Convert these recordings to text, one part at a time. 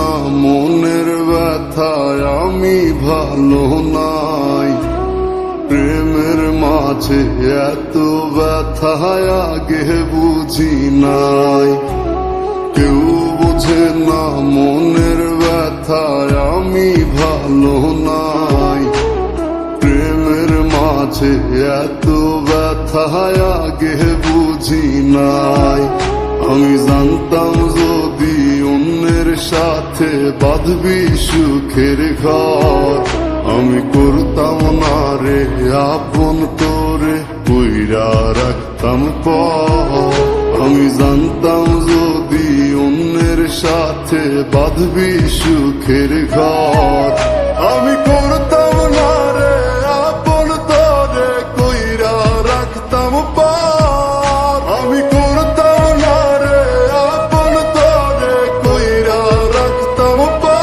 না মনের ব্যথায় আমি ভালো নাই। প্রেমের মাঝে এত ব্যথায় আগে বুঝি নাই। কেউ বুঝে না মনের ব্যথায় আমি ভালো নাই। প্রেমের মাঝে এত ব্যথায় আগে বুঝি নাই। আমি জানতাম যদি অন্যের সাথে বাঁধবি সুখের ঘর, আমি করতাম না রে আপন তোরে কইরা রাখতাম পর। আমি জানতাম যদি অন্যের সাথে বাঁধবি সুখের ঘর, আমি করতাম না রে আপন তোরে কইরা রাখতাম পর। আমি করতাম না রে আপন তোরে কইরা রাখতাম পর।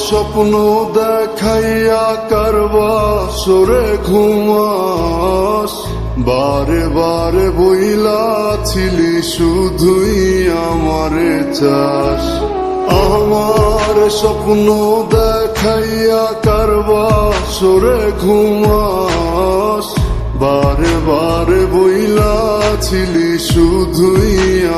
স্বপ্ন দেখাইয়া কারবা সরে ঘুমাস, বারে বারে বইলাছিলি শুধুই আমারে চাস। আমার স্বপ্ন দেখাইয়া কারবা সরে ঘুমাস, বারে বারে বইলাছিলি শুধুই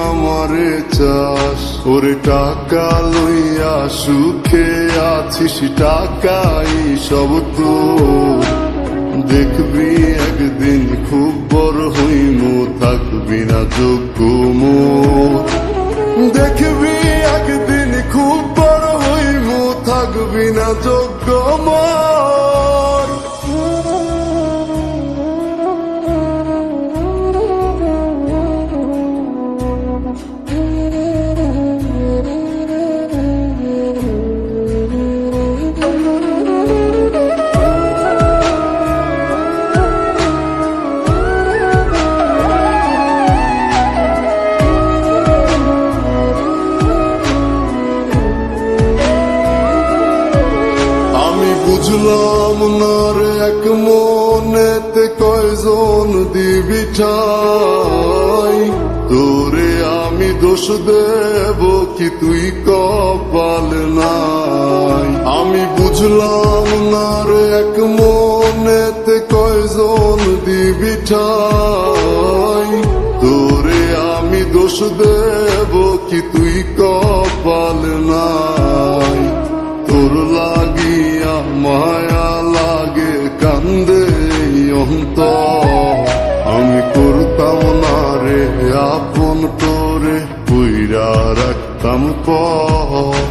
আমারে চাস। ওরে টাকা লইয়া সুখে আছিস, টাকাই সব তোর। দেখবি একদিন খুব বড় হইমু, থাকবি না যোগ্য মোর। দেখবি একদিন খুব বড় হইমু, থাকবি না যোগ্য মোর। বুঝলাম না রে এক মনেতে কয়জন দিবি ঠাই। তোরে আমি দোষ দেব কি তুই কপাল নাই। আমি বুঝলাম না রে এক মনেতে কয়জন দিবি ঠাই। তোরে আমি দোষ দেব কি তুই কপাল নাই। তোর লাগিয়া মায়া লাগে কান্দে অন্তর, আমি করতাম না রে আপন তোরে কইরা রাখতাম পর।